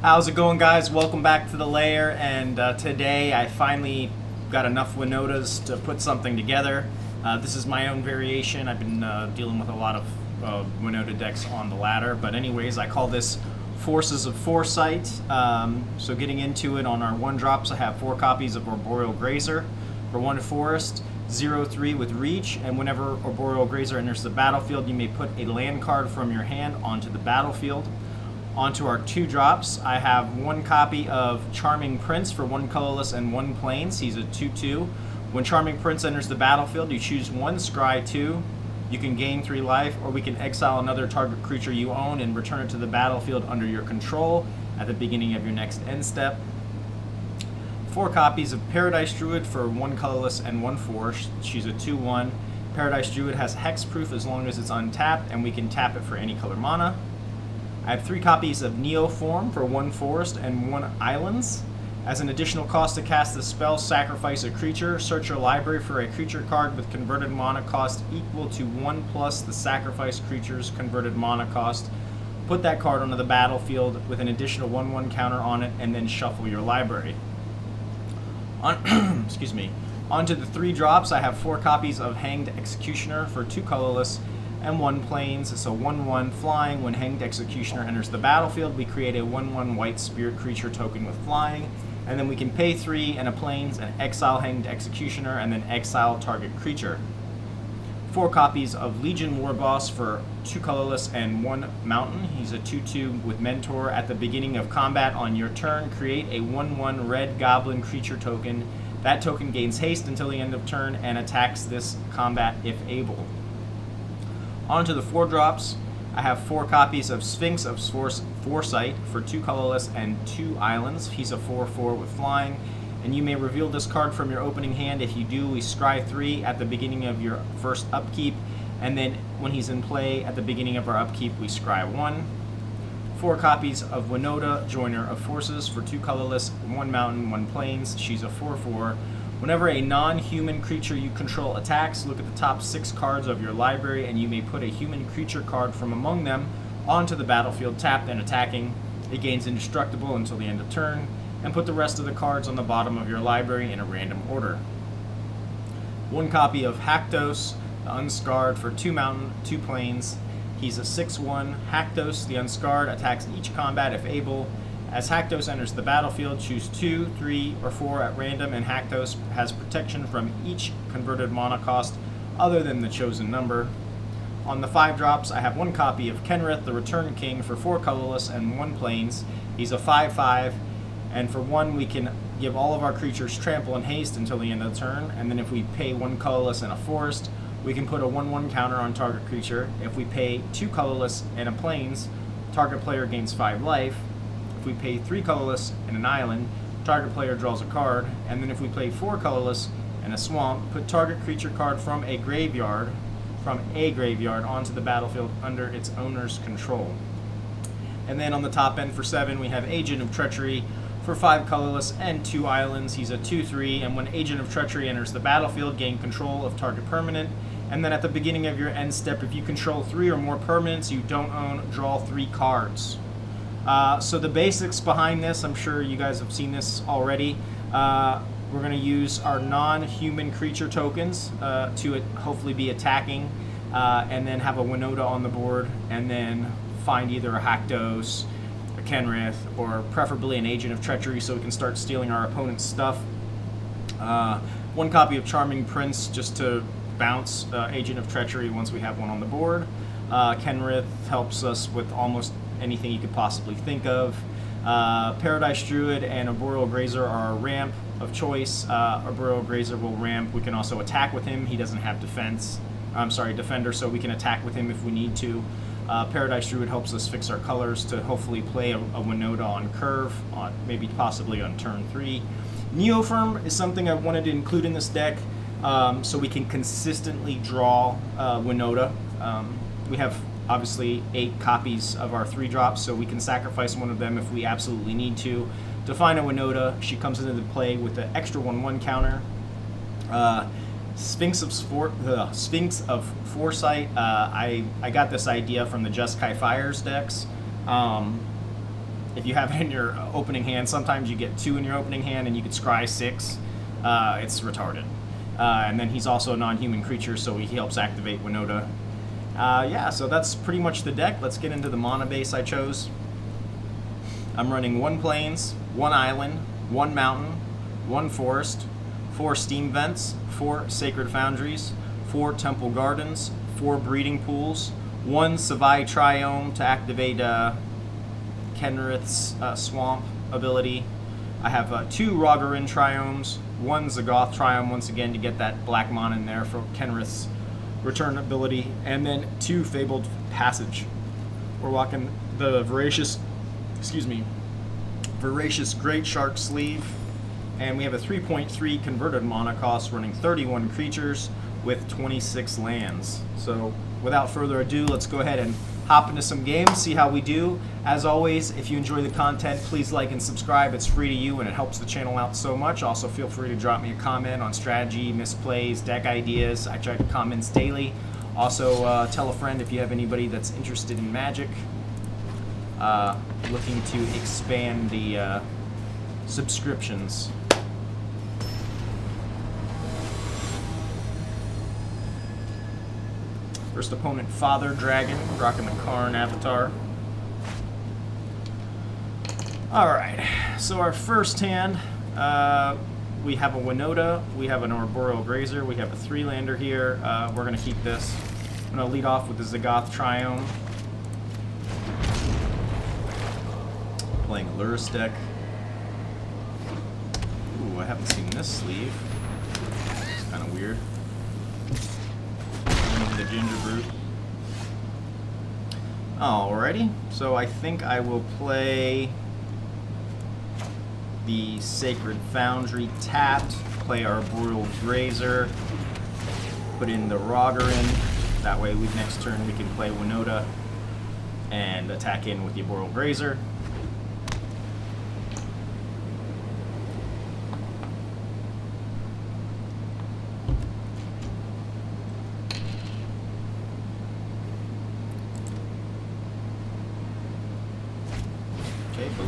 How's it going, guys? Welcome back to the LAIR, and today I finally got enough Winotas to put something together. This is my own variation. I've been dealing with a lot of Winota decks on the ladder, but anyways, I call this Forces of Foresight. So getting into it, on our 1-drops, I have 4 copies of Arboreal Grazer for 1 forest, 0/3 with reach, and whenever Arboreal Grazer enters the battlefield, you may put a land card from your hand onto the battlefield. Onto our 2-drops, I have 1 copy of Charming Prince for 1 colorless and 1 plains. He's a 2/2. When Charming Prince enters the battlefield, you choose 1 scry 2. You can gain 3 life, or we can exile another target creature you own and return it to the battlefield under your control at the beginning of your next end step. 4 copies of Paradise Druid for 1 colorless and 1 forest. She's a 2/1. Paradise Druid has hexproof as long as it's untapped, and we can tap it for any color mana. I have 3 copies of Neoform for 1 forest and 1 islands. As an additional cost to cast the spell, sacrifice a creature. Search your library for a creature card with converted mana cost equal to 1 plus the sacrificed creature's converted mana cost. Put that card onto the battlefield with an additional 1/1 counter on it, and then shuffle your library. Excuse me. Onto the 3-drops, I have 4 copies of Hanged Executioner for 2 colorless and 1 plains. So 1/1 flying. When Hanged Executioner enters the battlefield, we create a 1/1 white spirit creature token with flying, and then we can pay 3 and a plains and exile Hanged Executioner and then exile target creature. 4 copies of Legion Warboss for 2 colorless and 1 mountain. He's a 2/2 with Mentor. At the beginning of combat on your turn, create a 1/1 red goblin creature token. That token gains haste until the end of turn and attacks this combat if able. Onto the 4-drops, I have 4 copies of Sphinx of Foresight for 2 colorless and 2 islands. He's a 4/4 with flying, and you may reveal this card from your opening hand. If you do, we scry 3 at the beginning of your first upkeep, and then when he's in play at the beginning of our upkeep, we scry 1. 4 copies of WINOTA Joiner of Forces for 2 colorless, 1 mountain, 1 plains. She's a 4/4. Whenever a non-human creature you control attacks, look at the top 6 cards of your library, and you may put a human creature card from among them onto the battlefield, tapped and attacking. It gains indestructible until the end of turn, and put the rest of the cards on the bottom of your library in a random order. 1 copy of Haktos the Unscarred for 2 mountain, 2 plains. He's a 6/1. Haktos the Unscarred attacks each combat if able. As Haktos enters the battlefield, choose 2, 3, or 4 at random, and Haktos has protection from each converted mana cost other than the chosen number. On the 5-drops, I have 1 copy of Kenrith, the Return King, for 4 colorless and 1 plains. He's a 5/5, and for 1, we can give all of our creatures trample and haste until the end of the turn, and then if we pay 1 colorless and a forest, we can put a 1/1 counter on target creature. If we pay 2 colorless and a plains, target player gains 5 life. If we pay 3 colorless and an island, target player draws a card, and then if we play 4 colorless and a swamp, put target creature card from a graveyard onto the battlefield under its owner's control. And then on the top end for 7, we have Agent of Treachery for 5 colorless and 2 islands. He's a 2/3, and when Agent of Treachery enters the battlefield, gain control of target permanent. And then at the beginning of your end step, if you control 3 or more permanents you don't own, draw 3 cards. So the basics behind this, I'm sure you guys have seen this already. We're going to use our non-human creature tokens to hopefully be attacking, and then have a Winota on the board, and then find either a Haktos, a Kenrith, or preferably an Agent of Treachery so we can start stealing our opponent's stuff. 1 copy of Charming Prince just to bounce Agent of Treachery once we have 1 on the board. Kenrith helps us with almost anything you could possibly think of. Paradise Druid and Arboreal Grazer are our ramp of choice. Arboreal Grazer will ramp. We can also attack with him. He doesn't have defender, so we can attack with him if we need to. Paradise Druid helps us fix our colors to hopefully play a Winota on curve, maybe possibly on turn 3. Neoform is something I wanted to include in this deck, so we can consistently draw Winota. We have obviously 8 copies of our 3-drops, so we can sacrifice 1 of them if we absolutely need to. To find a Winota, she comes into the play with the extra 1/1 counter. Sphinx of Foresight. I got this idea from the Jeskai Fires decks. if you have it in your opening hand, sometimes you get 2 in your opening hand and you could scry 6. It's retarded. And then he's also a non-human creature, so he helps activate Winota. Yeah, so that's pretty much the deck. Let's get into the mana base I chose. I'm running 1 plains, 1 island, 1 mountain, 1 forest, 4 steam vents, 4 sacred foundries, 4 temple gardens, 4 breeding pools, 1 Savai Triome to activate Kenrith's swamp ability. I have 2 Raugrin Triomes, 1 Zagoth Triome once again to get that black mana in there for Kenrith's return ability, and then 2 Fabled Passage. We're walking the Voracious Great Shark Sleeve, and we have a 3.3 converted mana cost running 31 creatures with 26 lands. So without further ado, let's go ahead and hop into some games, see how we do. As always, if you enjoy the content, please like and subscribe. It's free to you and it helps the channel out so much. Also, feel free to drop me a comment on strategy, misplays, deck ideas. I check comments daily. Also, tell a friend if you have anybody that's interested in Magic, looking to expand the subscriptions. First opponent, Father Dragon, rocking the Karn avatar. Alright, so our first hand, we have a Winota, we have an Arboreal Grazer, we have a 3-lander here. We're going to keep this. I'm going to lead off with the Zagoth Triome. Playing a Lurrus deck. Ooh, I haven't seen this sleeve. It's kind of weird. The Ginger Brute. Alrighty, so I think I will play the Sacred Foundry tapped, play our Arboreal Grazer, put in the Raugrin. That way, next turn we can play Winota and attack in with the Arboreal Grazer.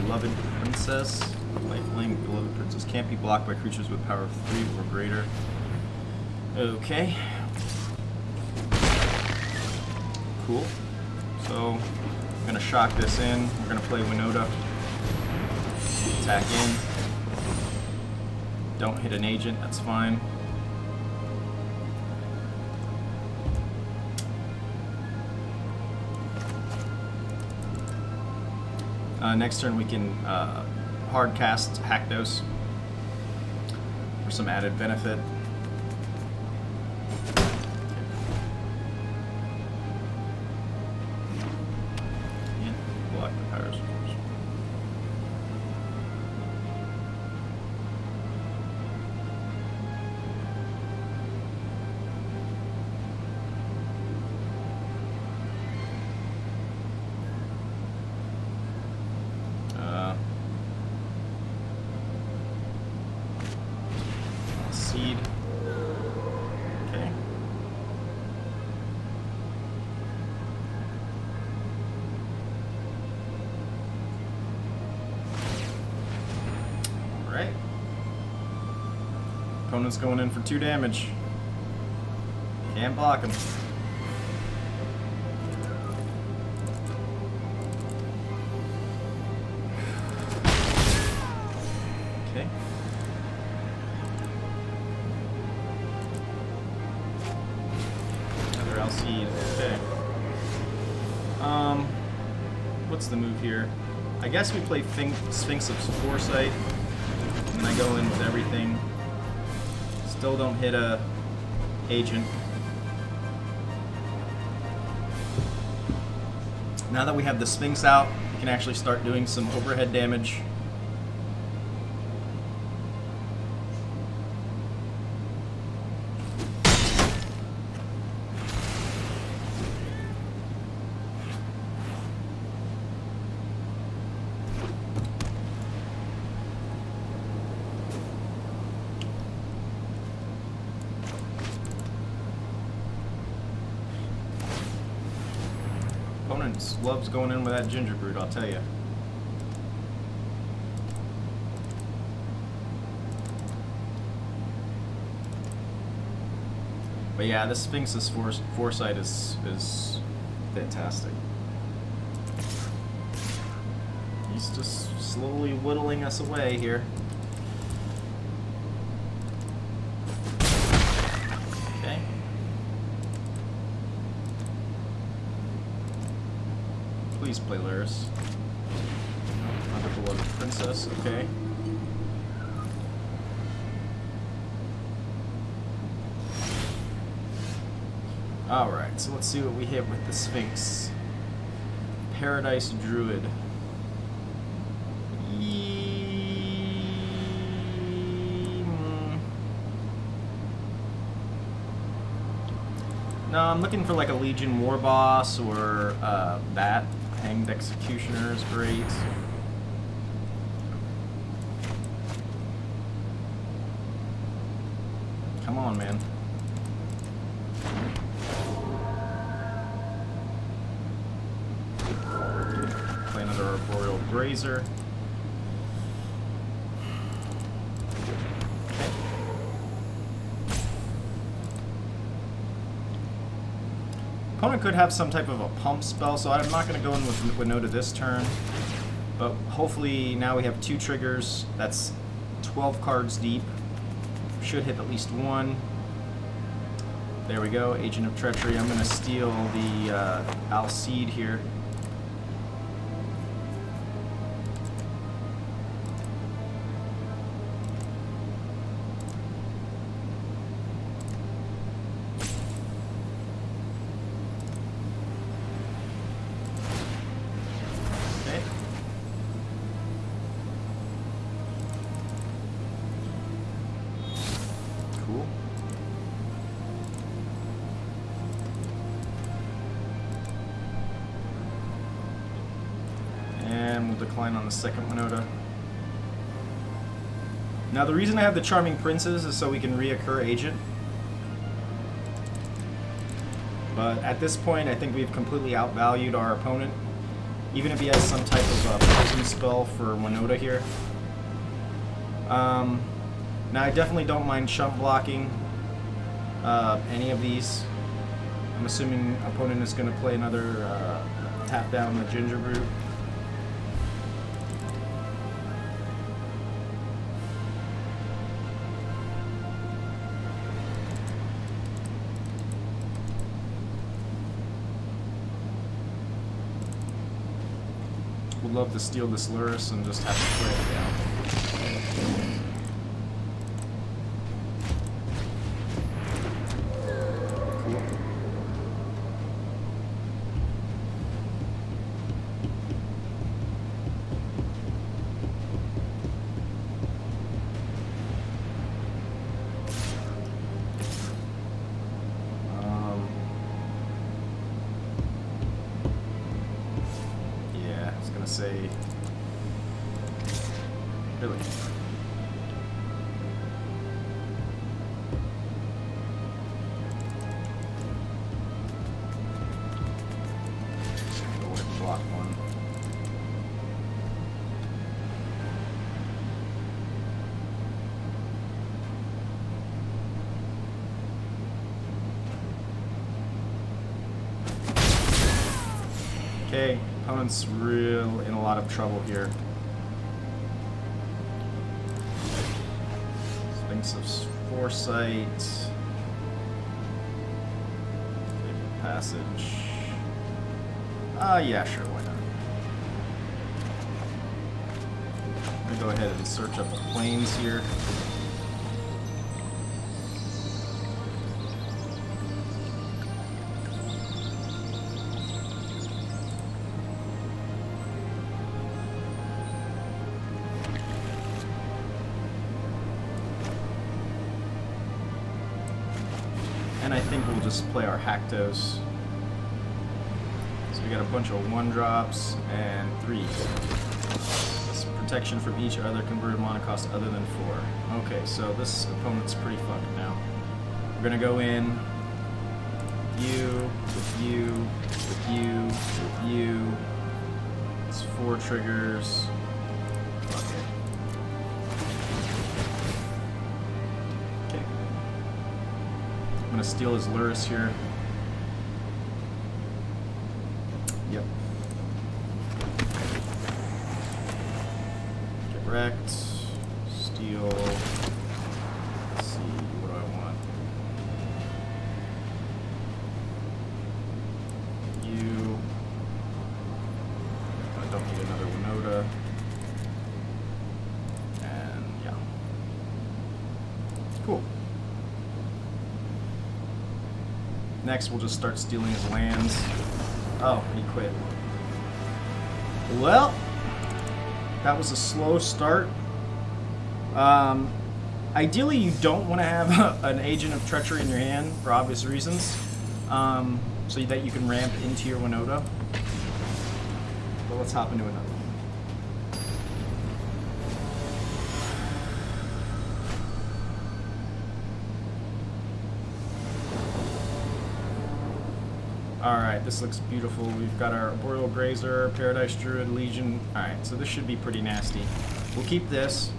Beloved Princess. Lifelink, Beloved Princess can't be blocked by creatures with power of 3 or greater. Okay. Cool. So, I'm going to shock this in. We're going to play Winota. Attack in. Don't hit an agent, that's fine. Next turn we can hard cast Haktos for some added benefit. And block the Pirate's Force. Seed. Okay. Alright. Opponent's going in for 2 damage. Can't block him. Okay. Seed. Okay. What's the move here? I guess we play Sphinx of Foresight, and then I go in with everything. Still don't hit a agent. Now that we have the Sphinx out, we can actually start doing some overhead damage. Opponent loves going in with that Ginger Brute, I'll tell you. But yeah, this Sphinx of Foresight is fantastic. He's just slowly whittling us away here. Okay. Please play Lyris. Underbeloved Princess, okay. Alright, so let's see what we hit with the Sphinx. Paradise Druid. No, I'm looking for like a Legion Warboss or that. Hanged Executioner is great. Come on, man. Play another Arboreal Grazer. Okay. Opponent could have some type of a pump spell, so I'm not going to go in with WINOTA this turn. But hopefully now we have 2 triggers. That's 12 cards deep. Should hit at least one. There we go, Agent of Treachery. I'm going to steal the Alcide here. Okay. Cool. And we'll decline on the second WINOTA. Now the reason I have the Charming Princes is so we can reoccur Agent. But at this point I think we've completely outvalued our opponent. Even if he has some type of poison spell for WINOTA here. Now I definitely don't mind chump blocking any of these. I'm assuming opponent is going to play another tap down the Ginger Brew. Would love to steal this Lyris and just have to play it down. Cool. Say, really? Go ahead and block one. Okay. Opponent's real in a lot of trouble here. Sphinx of Foresight. Fabled Passage. Yeah, sure, why not? I'm gonna go ahead and search up the plains here. And I think we'll just play our Haktos. So we got a bunch of 1-drops and 3s. This protection from each other converted mana cost other than 4. Okay, so this opponent's pretty fucked now. We're gonna go in you, with you, with you, with you. It's 4 triggers. to steal his Luris here. Yep. Get wrecked. Steal. Let's see, what do I want? You. I don't need another WINOTA. And yeah. Cool. Next, we'll just start stealing his lands. Oh, he quit. Well, that was a slow start. Ideally, you don't want to have an Agent of Treachery in your hand for obvious reasons, so that you can ramp into your WINOTA. But let's hop into another one. Alright, this looks beautiful. We've got our Arboreal Grazer, Paradise Druid, Legion. Alright, so this should be pretty nasty. We'll keep this.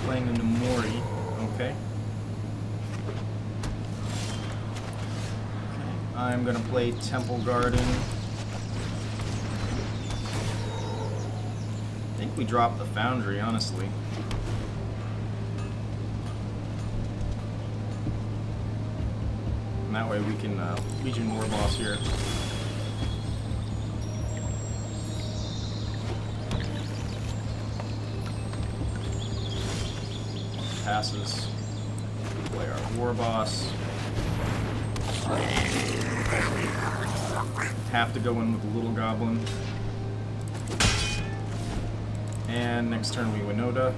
Playing into Mori. Okay. I'm going to play Temple Garden. I think we dropped the Foundry, honestly. And that way we can Legion Warboss here. Passes. Play our Warboss. Have to go in with the Little Goblin. And next turn we WINOTA.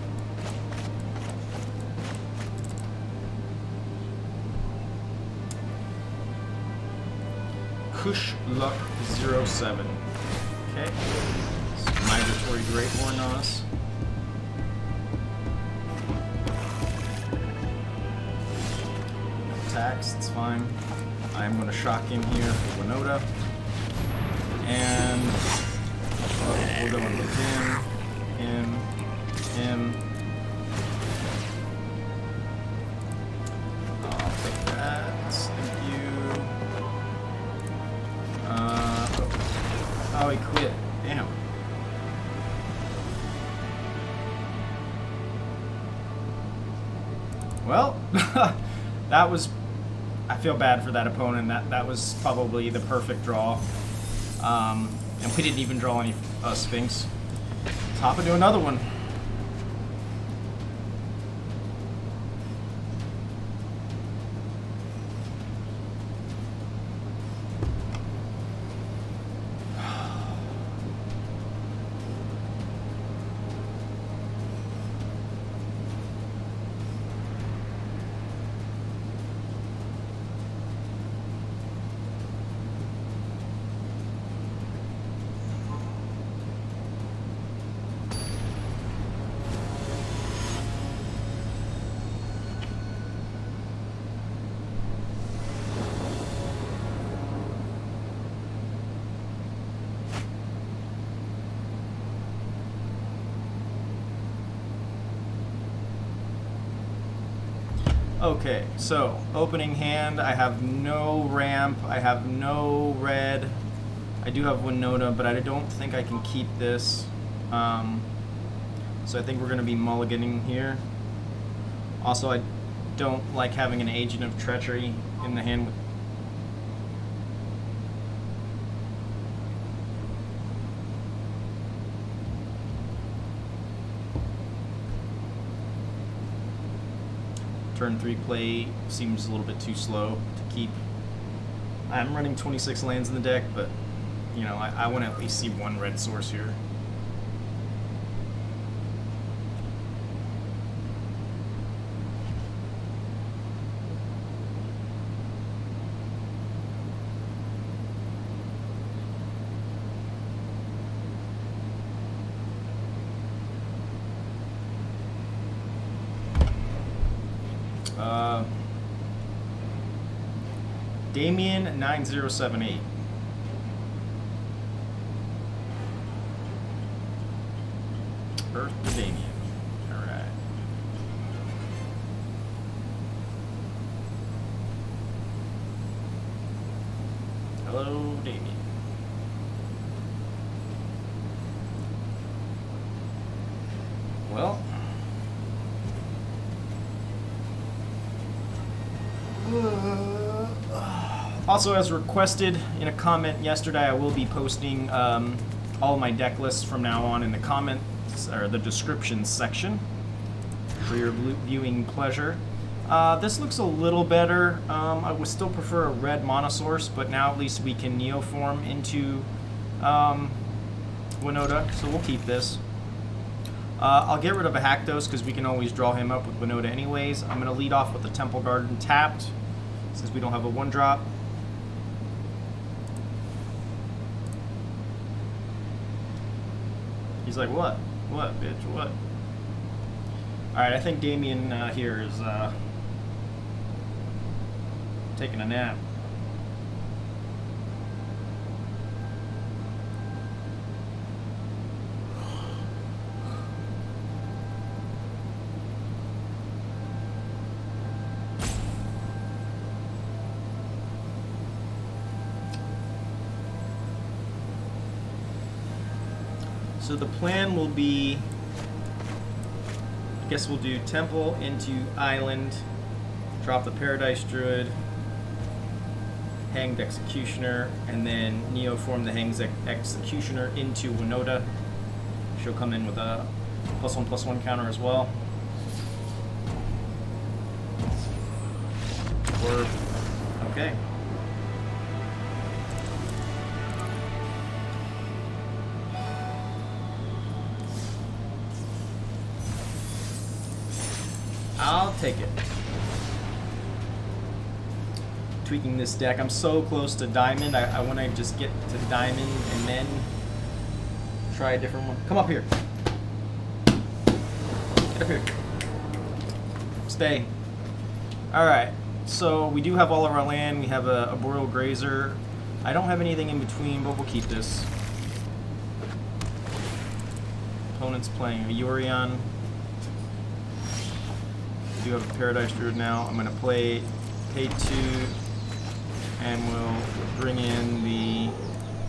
Kush Luck 07. Okay. Migratory Greathorn on us. Attacks, it's fine. I'm going to shock him here for WINOTA. And we'll go in with him. I'll take that. Thank you. Oh, he quit. Damn. Well, that was... I feel bad for that opponent. That was probably the perfect draw. And we didn't even draw any Sphinx. Let's hop into another one. Okay, so opening hand, I have no ramp, I have no red. I do have WINOTA, but I don't think I can keep this. So I think we're going to be mulliganing here. Also, I don't like having an Agent of Treachery in the hand. Turn 3 play seems a little bit too slow to keep. I'm running 26 lands in the deck, but you know, I want to at least see one red source here. Damien 9078. Earth to Damien. Alright. well. Also, as requested in a comment yesterday, I will be posting all my deck lists from now on in the comments or the description section for your viewing pleasure. This looks a little better. I would still prefer a red monosource, but now at least we can Neoform into WINOTA, so we'll keep this. I'll get rid of a Haktos because we can always draw him up with WINOTA anyways. I'm going to lead off with the Temple Garden tapped since we don't have a 1-drop. He's like, what? What, bitch? What? Alright, I think Damien here is taking a nap. So the plan will be, I guess we'll do Temple into Island, drop the Paradise Druid, Hanged Executioner, and then Neoform the Hanged Executioner into WINOTA. She'll come in with a +1/+1 counter as well. Okay. I'll take it. Tweaking this deck. I'm so close to Diamond. I want to just get to Diamond and then try a different one. Come up here. Get up here. Stay. Alright. So we do have all of our land. We have a Arboreal Grazer. I don't have anything in between, but we'll keep this. Opponent's playing a Yorion. We do have a Paradise Druid now. I'm going to play pay 2, and we'll bring in the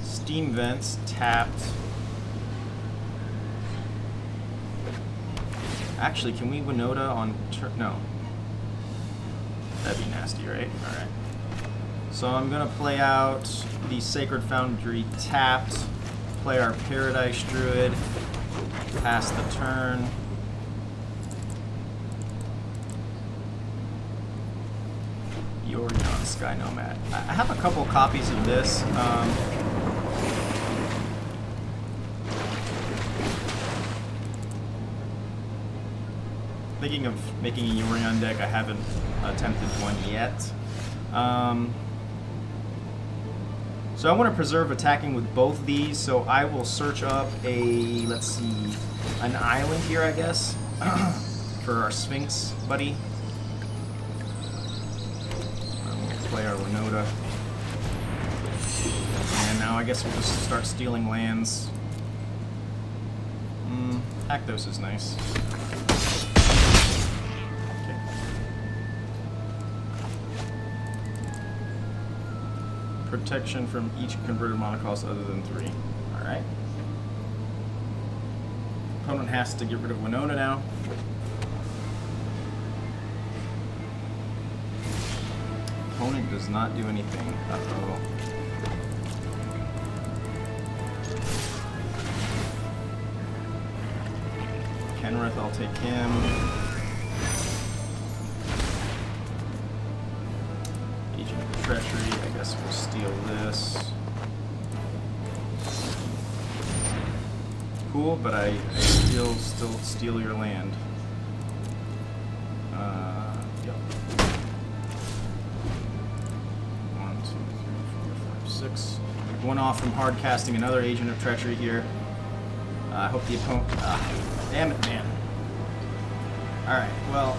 Steam Vents tapped. Actually, can we WINOTA on turn? No. That'd be nasty, right? Alright. So I'm going to play out the Sacred Foundry tapped, play our Paradise Druid, pass the turn. Yorion Sky Nomad. I have a couple copies of this. Thinking of making a Yorion deck. I haven't attempted one yet. So I want to preserve attacking with both of these, so I will search up a, let's see, an island here, I guess, for our Sphinx buddy. Play our WINOTA. And now I guess we'll just start stealing lands. Haktos is nice. Okay. Protection from each converted mana cost other than 3. Alright. Opponent has to get rid of WINOTA now. Opponent does not do anything. Uh-oh. Kenrith, I'll take him. Agent of Treachery, I guess we'll steal this. Cool, but I still steal your land. Yep. 1, 2, 3, 4, 5, 6. One off from hard casting another Agent of Treachery here. I hope the opponent... damn it, man. Alright, well...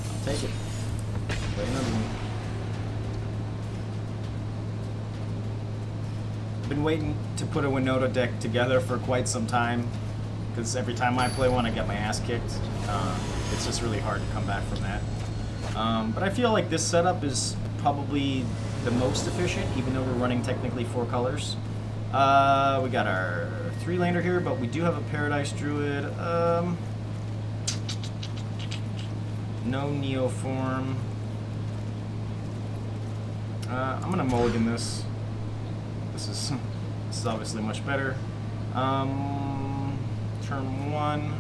I'll take it. Play another one. I've been waiting to put a WINOTA deck together for quite some time, because every time I play one I get my ass kicked. It's just really hard to come back from that. But I feel like this setup is probably the most efficient, even though we're running technically 4 colors. We got our 3-lander here, but we do have a Paradise Druid. No Neoform. I'm gonna mulligan this. This is obviously much better. Turn 1.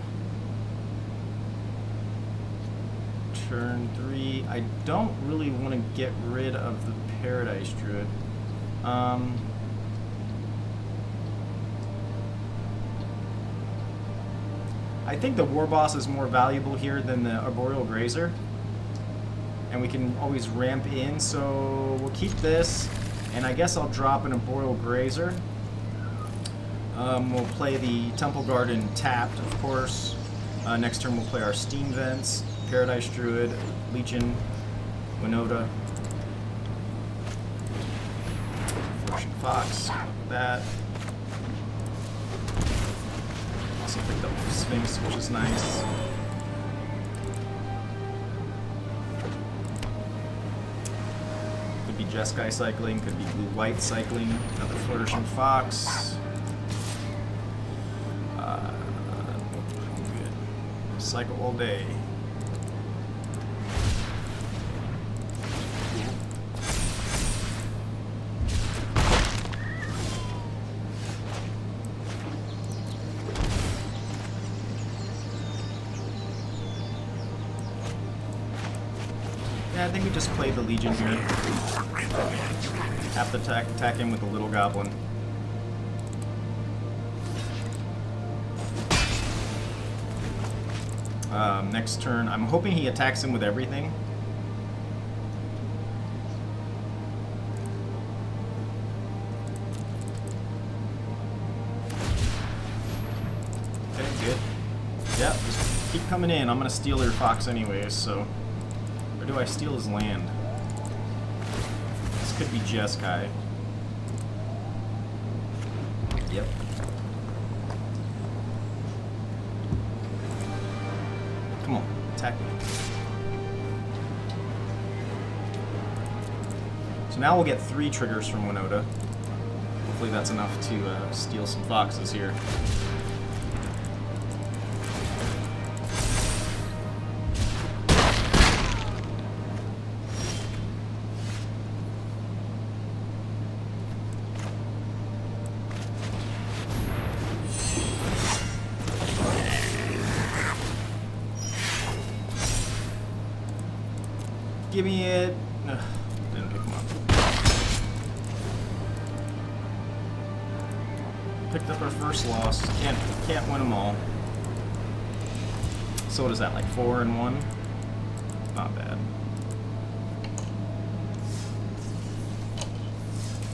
Turn 3. I don't really want to get rid of the Paradise Druid. I think the Warboss is more valuable here than the Arboreal Grazer. And we can always ramp in, so we'll keep this. And I guess I'll drop an Arboreal Grazer. We'll play the Temple Garden tapped, of course. Next turn we'll play our Steam Vents, Paradise Druid, Legion, WINOTA. Flourishing Fox, that. Also picked up Sphinx, which is nice. Could be Jeskai cycling, could be blue-white cycling, another Flourishing Fox. Good. Cycle all day. Yeah, I think we just play the Legion here. Have to attack him with a little goblin. Next turn, I'm hoping he attacks him with everything. Okay, good. Yep, just keep coming in. I'm gonna steal your fox anyways, so... Or do I steal his land? This could be Jeskai. Yep. Come on, attack me. So now we'll get 3 triggers from WINOTA. Hopefully that's enough to steal some foxes here. Give me it. Ugh, didn't pick him up. Picked up our first loss. Can't win them all. So what is that, like 4 and 1? Not bad.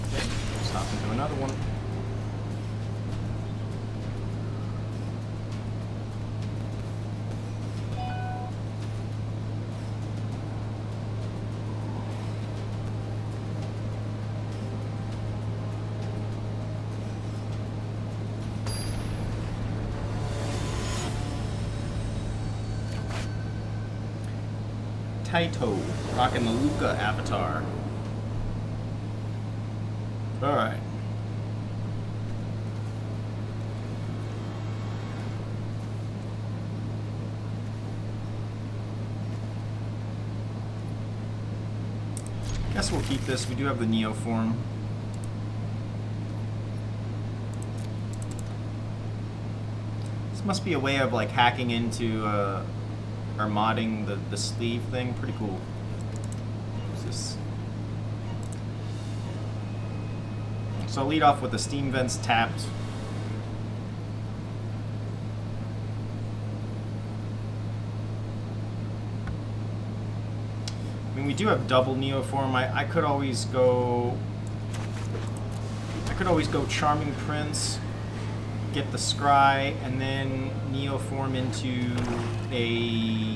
Okay, let's hop into another one. Taito, rocking the Luca avatar. Alright. Guess we'll keep this. We do have the Neoform. This must be a way of like hacking into or modding the sleeve thing. Pretty cool. What's this? So I'll lead off with the Steam Vents tapped. I mean, we do have double Neoform. I could always go Charming Prince, get the Scry, and then Neoform into a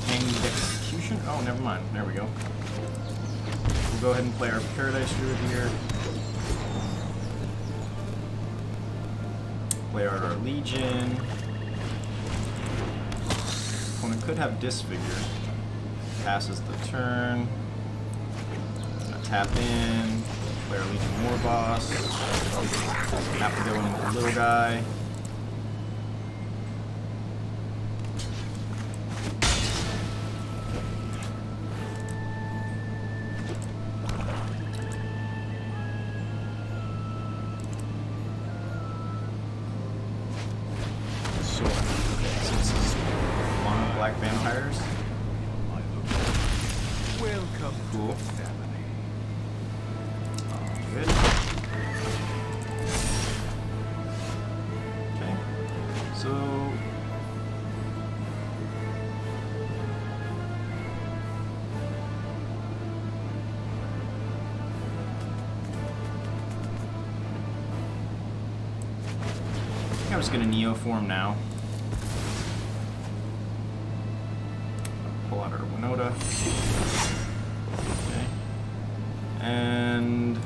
Hanged Execution. Oh, never mind. There we go. We'll go ahead and play our Paradise Druid here. Play out our Legion. Opponent could have Disfigure. passes the turn. I'm gonna tap in, play our Legion Warboss. Have to go in with the little guy. Black vampires. Welcome cool. to the family. Good. Okay. So I think I'm just gonna Neoform now. Pull out our WINOTA. Okay. And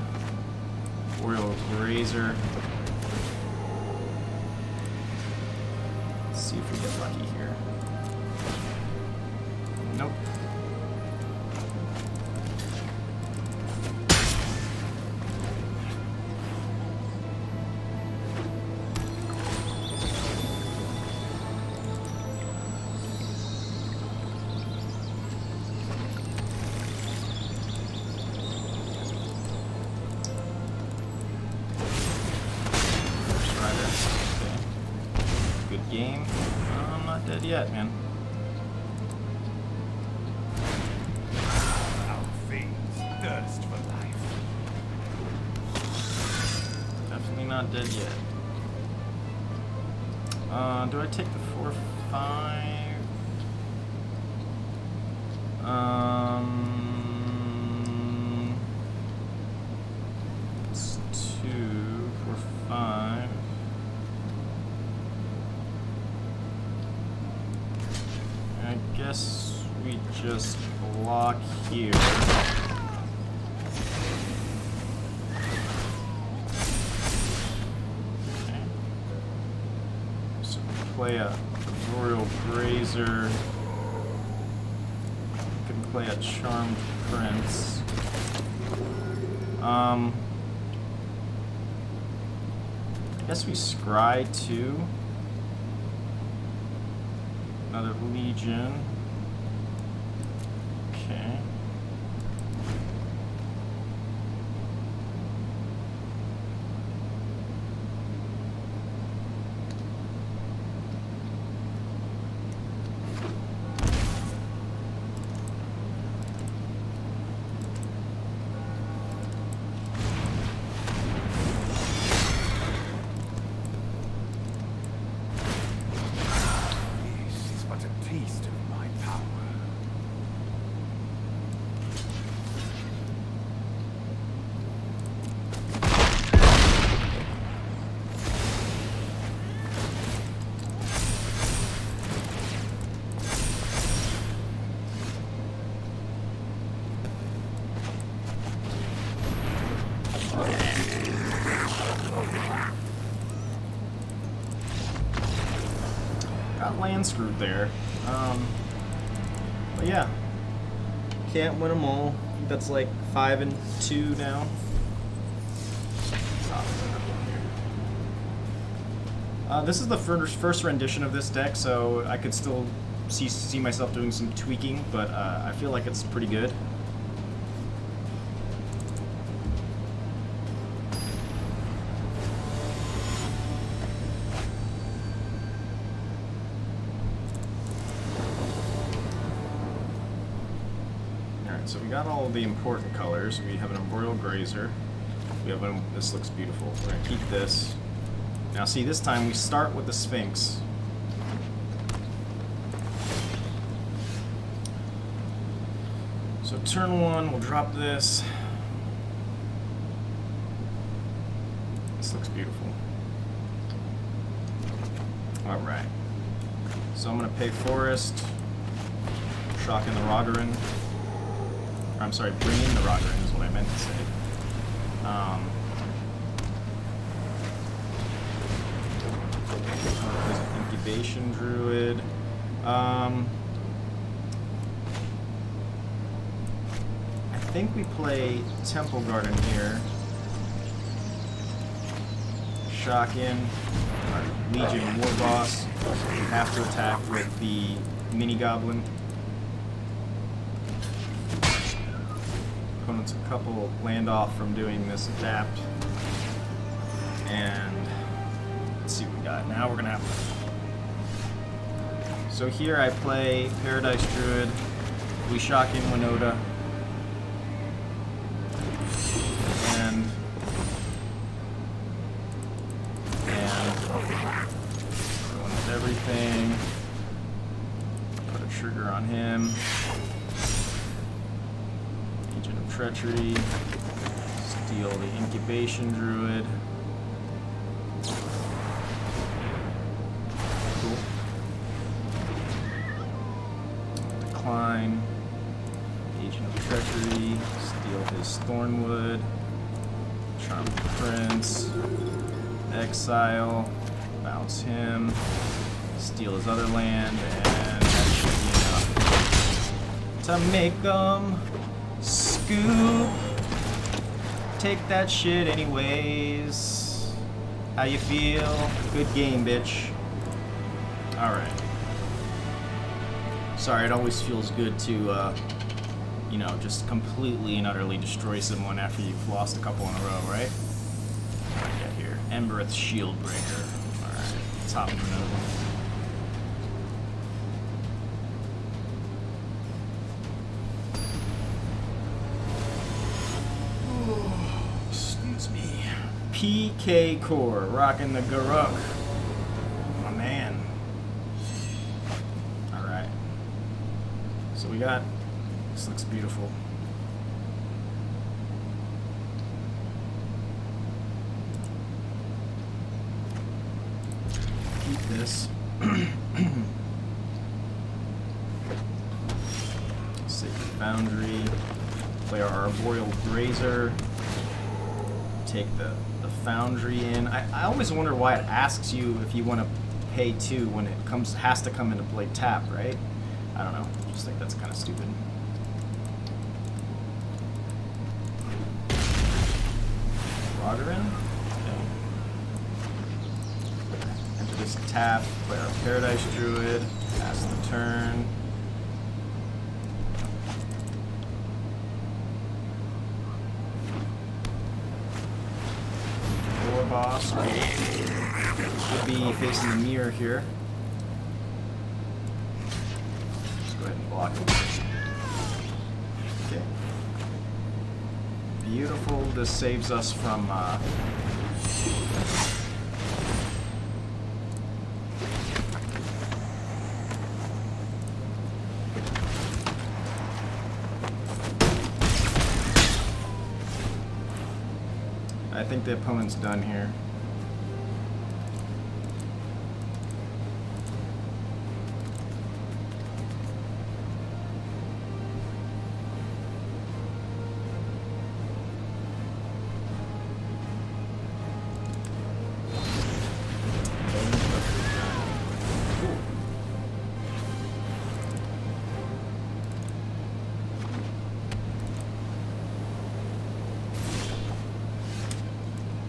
Arboreal Grazer. Let's see if we get lucky here. Nope. Game. I'm not dead yet, man. Our fiends thirst for life. Definitely not dead yet. Do I take the 4/5? It's 2, 4, 5. I guess we just block here. Okay. So play a Arboreal Grazer. Can play a Charmed Prince. I guess we scry too. Another Legion. Okay. Taste of my power. Got land screwed there. But yeah, can't win them all. I think that's like 5-2 now. This is the first rendition of this deck, so I could still see myself doing some tweaking, but I feel like it's pretty good. So we got all the important colors. We have an Arboreal Grazer. We have this looks beautiful. We're gonna keep this. Now see, this time we start with the Sphinx. So turn 1, we'll drop this. This looks beautiful. All right. So I'm gonna pay Forest, shock in the Raugrin. I'm sorry, bring in the Raugrin is what I meant to say. There's an Incubation Druid. think we play Temple Garden here. Shock in. Our Legion Warboss. We have to attack with the mini goblin. Opponent's a couple land off from doing this adapt. And let's see what we got. Now we're gonna have. So here I play Paradise Druid. We shock in WINOTA. And going with everything. Put a trigger on him. Agent of Treachery. Steal the Incubation Druid. Cool. Decline. Agent of Treachery. Steal his Thornwood. Charm Prince. Exile. Bounce him. Steal his other land, and that should be enough to make them scoop. Take that shit anyways. How you feel? Good game, bitch. Alright. Sorry, it always feels good to, you know, just completely and utterly destroy someone after you've lost a couple in a row, right? What do I get here? Embereth Shieldbreaker. Alright, top of another one. Excuse me. PK Core, rocking the Garuk. My man. Alright. So we got. This looks beautiful. Keep this. Sacred Foundry. Play our Arboreal Grazer. Take the Foundry in. I always wonder why it asks you if you want to pay 2 when it has to come into play tap, right? I don't know. I just think that's kind of stupid. Raugrin. Okay. Enter this tap. Play our Paradise Druid. Pass the turn. Warboss. Should be facing the mirror here. Just go ahead and block it. Okay. Beautiful. This saves us from I think the opponent's done here.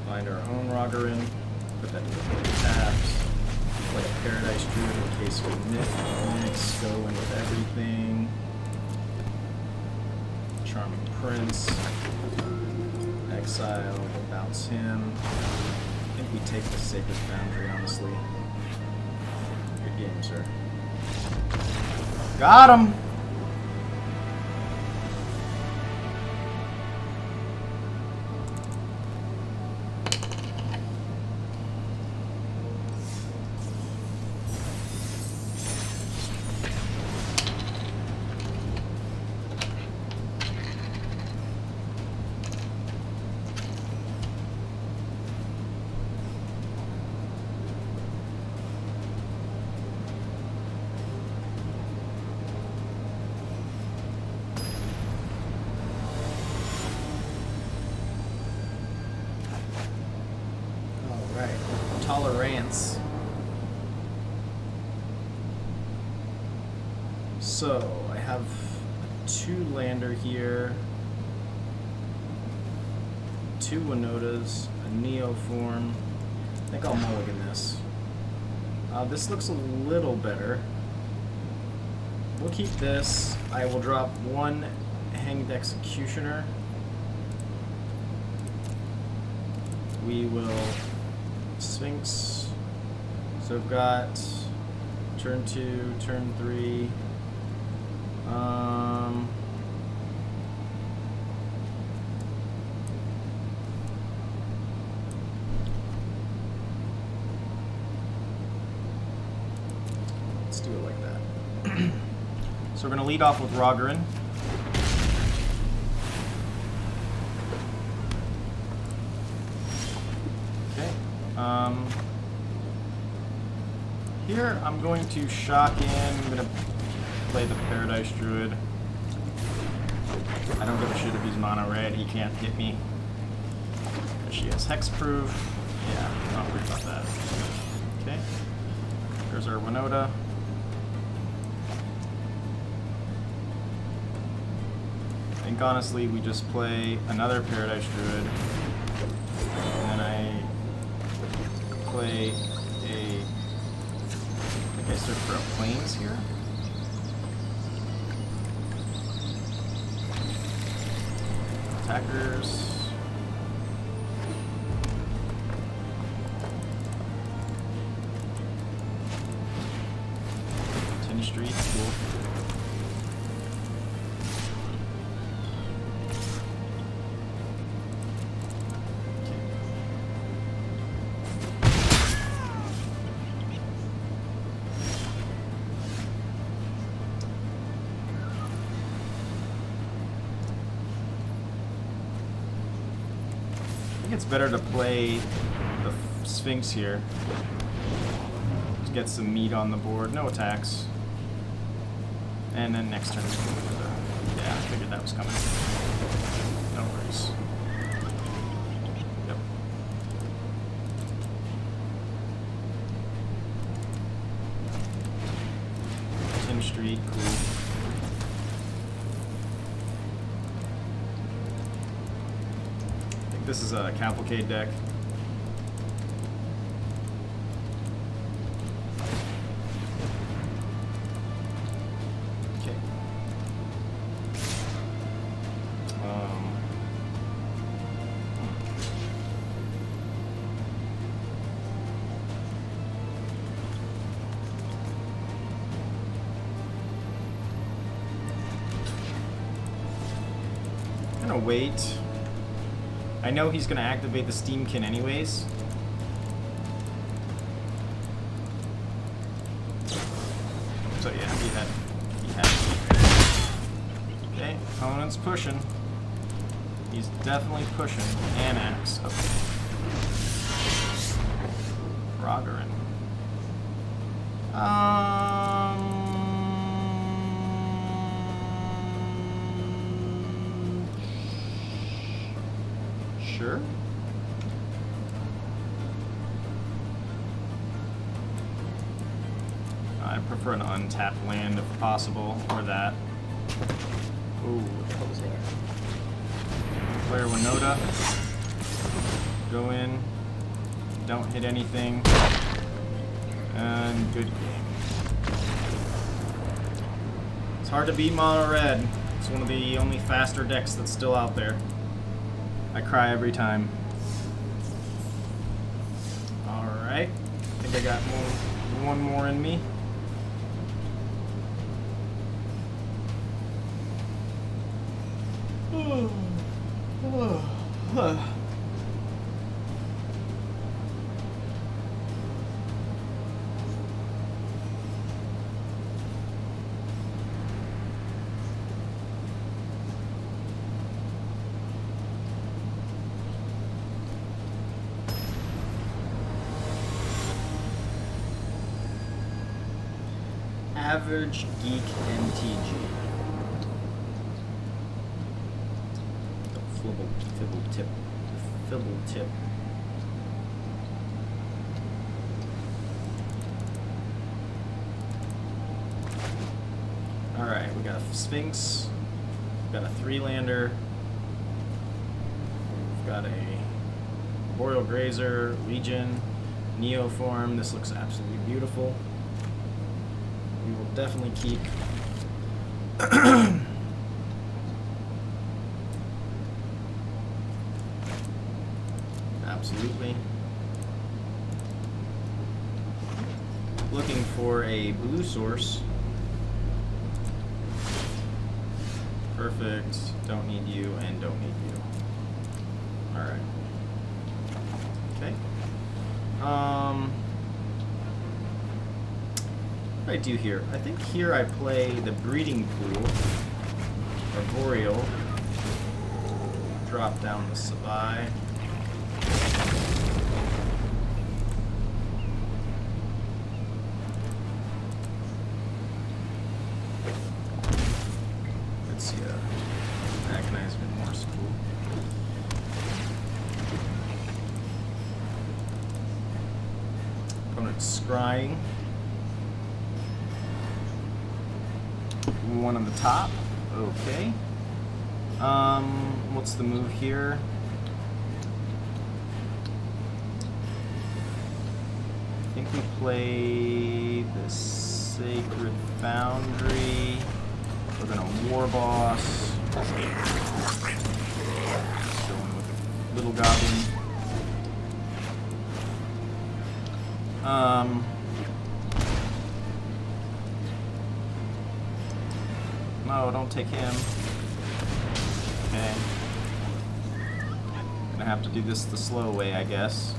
Find our own Raugrin, put that to the taps, play a Paradise Druid in case we mix, go in with everything. Charming Prince, exile, bounce him. I think we take the Sacred Foundry, honestly. Good game, sir. Got him! Tolerance. So I have a 2-lander here. 2 Winotas, a Neoform. I think I'll mulligan this. This looks a little better. We'll keep this. I will drop 1 Hanged Executioner. We will Sphinx. So I've got turn 2, turn 3. Let's do it like that. So we're going to lead off with Raugrin. Okay. Here I'm going to shock in. I'm going to play the Paradise Druid. I don't give a shit if he's mono red. He can't hit me. She has hexproof. Yeah, I'm not worried about that. Okay. There's our Winota. I think honestly we just play another Paradise Druid. And then I play a... I think I search for a Plains here. Attackers. 10 Street, cool. I think it's better to play the Sphinx here. To get some meat on the board. No attacks. And then next turn, yeah, I figured that was coming. No worries. Yep. Tin Street, cool. I think this is a Cavalcade deck. Wait. I know he's going to activate the Steamkin anyways. So yeah, he had. Okay, opponent's pushing. He's definitely pushing. Anax. Okay. Raugrin. Sure. I prefer an untapped land if possible, or that. Ooh, what the hell was that? Player Winota. Go in. Don't hit anything. And good game. It's hard to beat mono red. It's one of the only faster decks that's still out there. I cry every time. Alright. I think I got one more in me. Average Geek MTG. Fibble tip. Alright, we got a Sphinx, we got a 3-lander, got a Arboreal Grazer, Legion, Neoform. This looks absolutely beautiful. We will definitely keep. Absolutely. Looking for a blue source. Perfect. Don't need you and don't need you. Alright. Okay. What do I do here? I think here I play the breeding pool. Arboreal. Drop down the Savai. Scrying. One on the top. Okay. What's the move here? I think we play the Sacred Foundry. We're gonna Warboss. Going with the little goblin. No, don't take him. Okay. Gonna have to do this the slow way, I guess.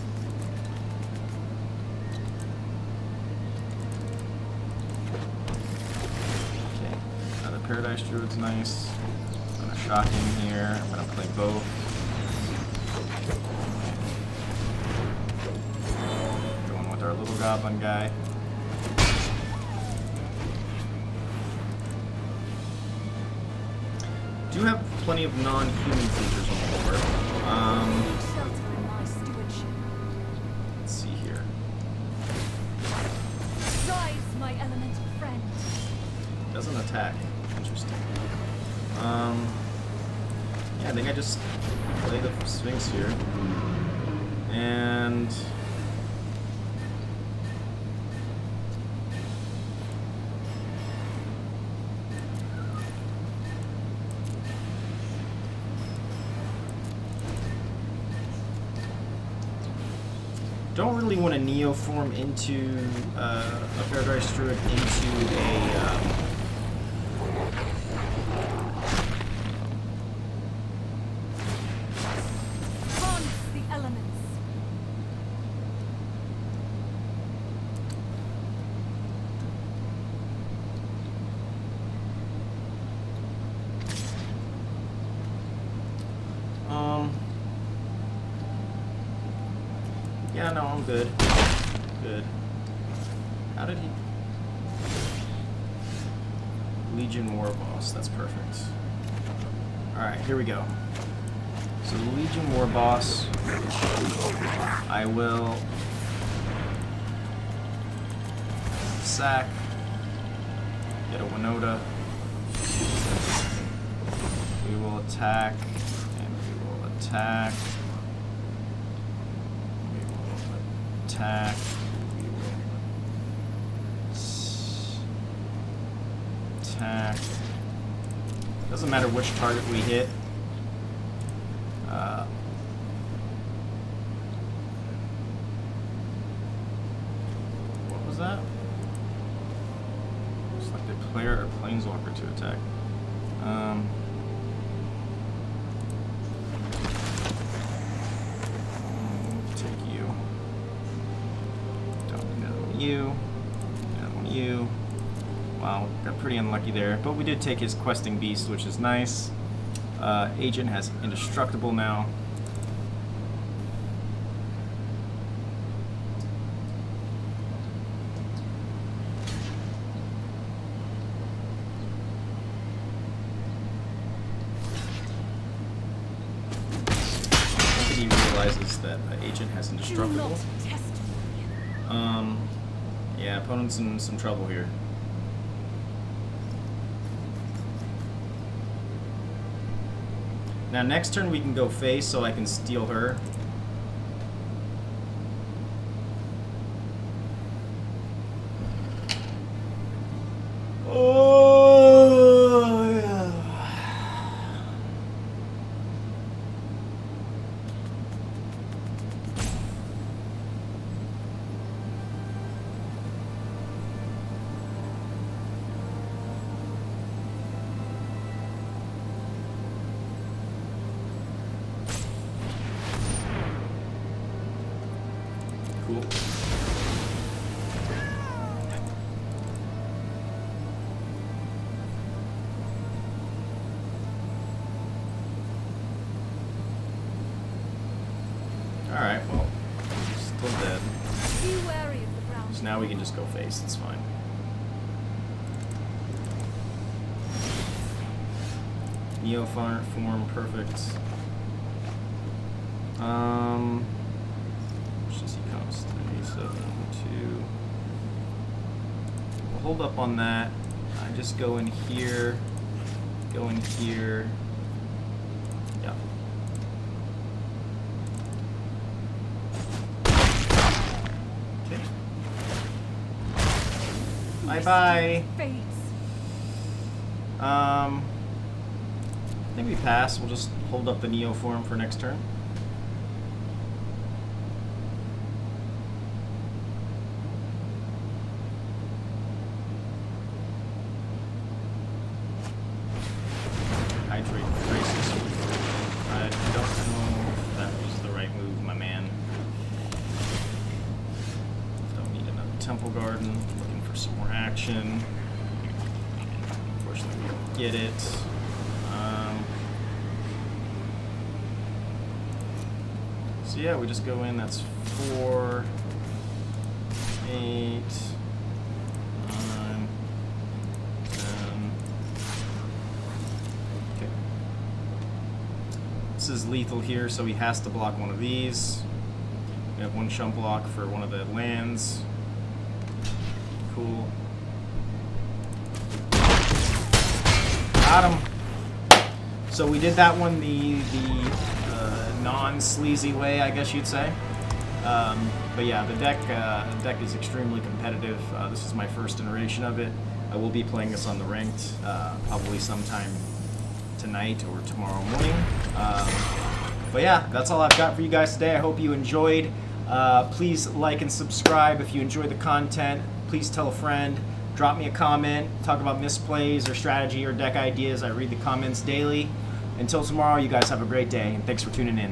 Okay. Now the Paradise Druid's nice. I'm gonna shock him here. I'm gonna play both. Our little goblin guy. Do have plenty of non-human creatures on the board. Let's see here. Rise, my elemental friend. Doesn't attack. Interesting. Yeah, I think I just play the Sphinx here. And don't really want to Neoform into a Paradise Druid into a Harness the elements. Yeah, no, I'm good. Good. How did he? Legion Warboss, that's perfect. Alright, here we go. So the Legion Warboss, I will sack, get a WINOTA, we will attack, and we will attack. Attack. Attack. Doesn't matter which target we hit. What was that? Select a player or planeswalker to attack. You. Wow, got pretty unlucky there, but we did take his questing beast, which is nice. Agent has indestructible now. I think he realizes that Agent has indestructible. Yeah, opponent's in some trouble here. Now next turn we can go face so I can steal her. Oh, yeah. Cool. Alright, well, still dead. Be wary of the ground. So now we can just go face, it's fine. Neoform, perfect. Which does he cost? 3, 7, 2. We'll hold up on that. I just go in here, go in here. Yeah. Okay. Bye-bye. Fates. I think we pass. We'll just hold up the Neoform for next turn. Hydrate Crisis. I don't know if that was the right move, my man. Don't need another Temple Garden. Looking for some more action. Unfortunately, we don't get it. So yeah, we just go in. That's 4, 8, 9, 10. Okay. This is lethal here, so he has to block one of these. We have one chump block for one of the lands. Cool. Got him. So we did that one the non-sleazy way, I guess you'd say. But yeah, the deck is extremely competitive. This is my first iteration of it. I will be playing this on the ranked probably sometime tonight or tomorrow morning. But yeah, that's all I've got for you guys today. I hope you enjoyed. Please like and subscribe if you enjoyed the content. Please tell a friend. Drop me a comment. Talk about misplays or strategy or deck ideas. I read the comments daily. Until tomorrow, you guys have a great day, and thanks for tuning in.